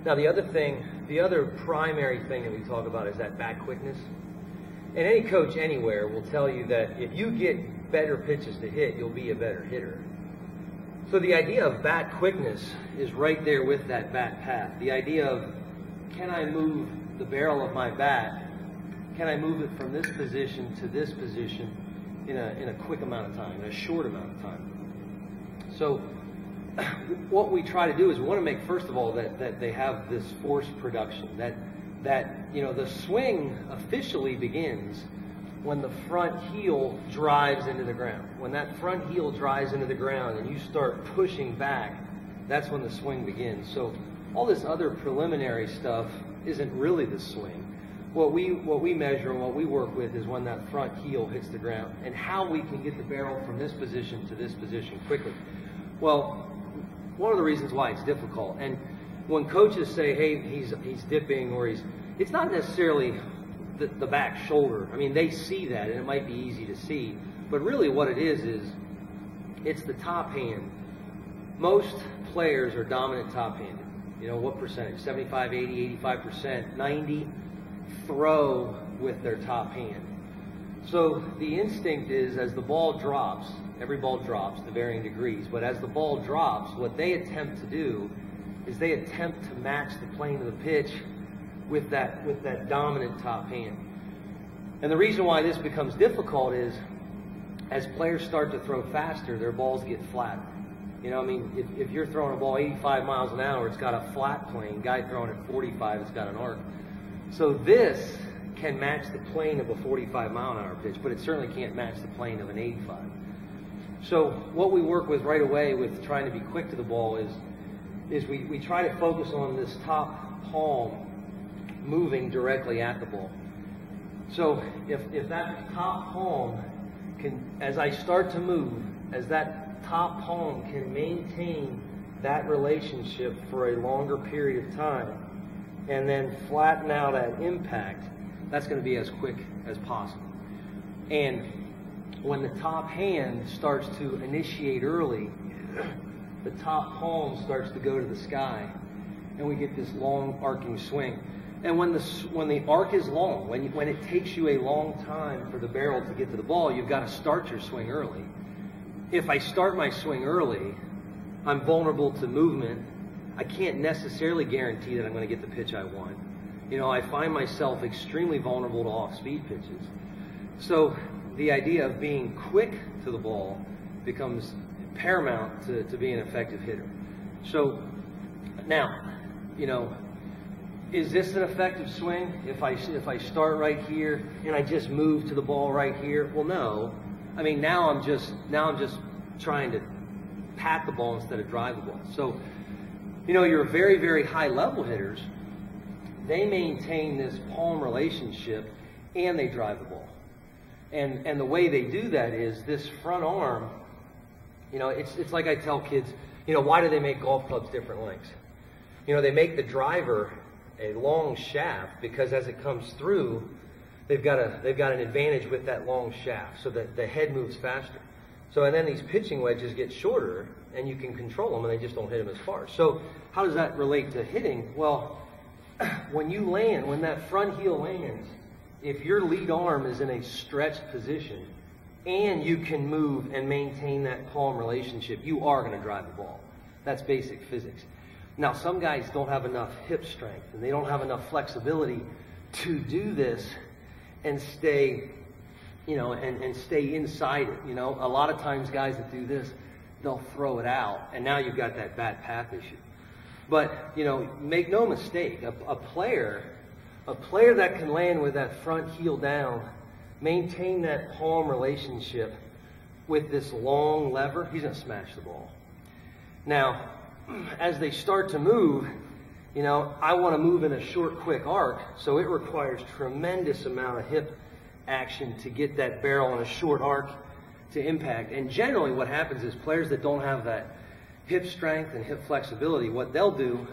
Now the other primary thing that we talk about is that bat quickness. And any coach anywhere will tell you that if you get better pitches to hit, you'll be a better hitter. So the idea of bat quickness is right there with that bat path. The idea of, can I move the barrel of my bat? Can I move it from this position to this position in a quick amount of time, in a short amount of time? So what we try to do is we want to make, first of all, that they have this force production, that you know, the swing officially begins when the front heel drives into the ground. When that front heel drives into the ground and you start pushing back, that's when the swing begins. So all this other preliminary stuff isn't really the swing. What we measure and what we work with is when that front heel hits the ground and how we can get the barrel from this position to this position quickly. Well, one of the reasons why it's difficult, and when coaches say, hey, he's dipping, or it's not necessarily the back shoulder. I mean, they see that and it might be easy to see, but really what it is it's the top hand. Most players are dominant top-handed. You know, what percentage? 75, 80, 85%, 90 throw with their top hand. So the instinct is, as the ball drops, every ball drops to varying degrees, but as the ball drops, what they attempt to do is they attempt to match the plane of the pitch with that dominant top hand. And the reason why this becomes difficult is, as players start to throw faster, their balls get flatter. You know, I mean, if you're throwing a ball 85 miles an hour, it's got a flat plane. Guy throwing at 45, it's got an arc. So this can match the plane of a 45 mile an hour pitch, but it certainly can't match the plane of an 85. So what we work with right away with trying to be quick to the ball is we try to focus on this top palm moving directly at the ball. So if that top palm can, as I start to move, as that top palm can maintain that relationship for a longer period of time and then flatten out at impact, that's going to be as quick as possible. And when the top hand starts to initiate early, the top palm starts to go to the sky, and we get this long arcing swing. And when the arc is long, when it takes you a long time for the barrel to get to the ball, you've got to start your swing early. If I start my swing early, I'm vulnerable to movement. I can't necessarily guarantee that I'm going to get the pitch I want. You know, I find myself extremely vulnerable to off-speed pitches. So the idea of being quick to the ball becomes paramount to be an effective hitter. So now, you know, is this an effective swing if I start right here and I just move to the ball right here? Well, no. I mean, now I'm just trying to pat the ball instead of drive the ball. So, you know, your very, very high level hitters, they maintain this palm relationship and they drive the ball. And the way they do that is this front arm, you know, it's like I tell kids, you know, why do they make golf clubs different lengths? You know, they make the driver a long shaft because as it comes through, they've got an advantage with that long shaft so that the head moves faster. So, and then these pitching wedges get shorter and you can control them and they just don't hit them as far. So how does that relate to hitting? Well, when you land, when that front heel lands, if your lead arm is in a stretched position and you can move and maintain that palm relationship, you are going to drive the ball. That's basic physics. Now, some guys don't have enough hip strength and they don't have enough flexibility to do this and stay, you know, and stay inside it. You know, a lot of times guys that do this, they'll throw it out and now you've got that bat path issue. But, you know, make no mistake, a player that can land with that front heel down, maintain that palm relationship with this long lever, he's going to smash the ball. Now, as they start to move, you know, I want to move in a short, quick arc, so it requires tremendous amount of hip action to get that barrel in a short arc to impact. And generally what happens is players that don't have that hip strength and hip flexibility, what they'll do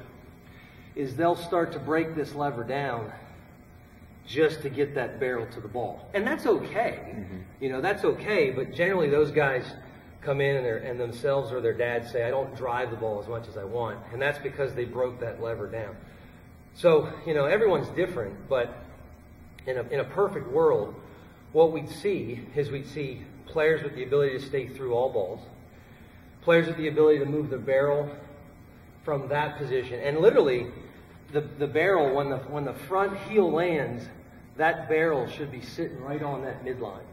is they'll start to break this lever down just to get that barrel to the ball. And that's okay. You know, that's okay, but generally those guys come in and themselves or their dad say, I don't drive the ball as much as I want. And that's because they broke that lever down. So, everyone's different, but in a perfect world, what we'd see is we'd see players with the ability to stay through all balls, players with the ability to move the barrel from that position. And literally, the barrel, when the front heel lands, that barrel should be sitting right on that midline.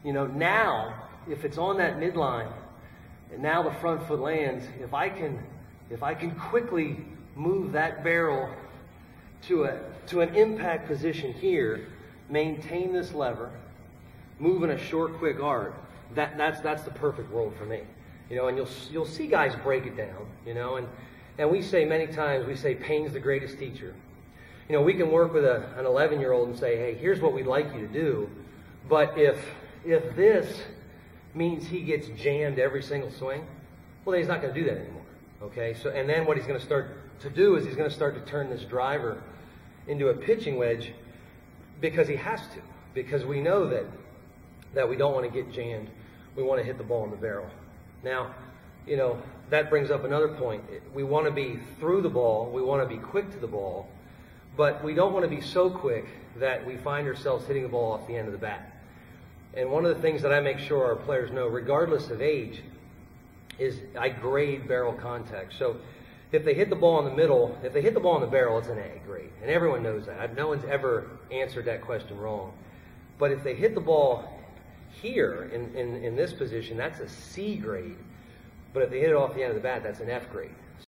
Now, if it's on that midline, and now the front foot lands, if I can quickly move that barrel to an impact position here, maintain this lever, move in a short, quick arc, that's the perfect world for me. And you'll see guys break it down, and we say many times, pain's the greatest teacher. We can work with an 11-year-old and say, hey, here's what we'd like you to do, but if this means he gets jammed every single swing, well, then he's not going to do that anymore. Okay, so and then what he's going to start to do is he's going to start to turn this driver into a pitching wedge because he has to, because we know that we don't want to get jammed. We want to hit the ball in the barrel. Now, that brings up another point. We want to be through the ball. We want to be quick to the ball, but we don't want to be so quick that we find ourselves hitting the ball off the end of the bat. And one of the things that I make sure our players know, regardless of age, is I grade barrel contact. So if they hit the ball in the middle, if they hit the ball in the barrel, it's an A grade. And everyone knows that. No one's ever answered that question wrong. But if they hit the ball here in this position, that's a C grade. But if they hit it off the end of the bat, that's an F grade.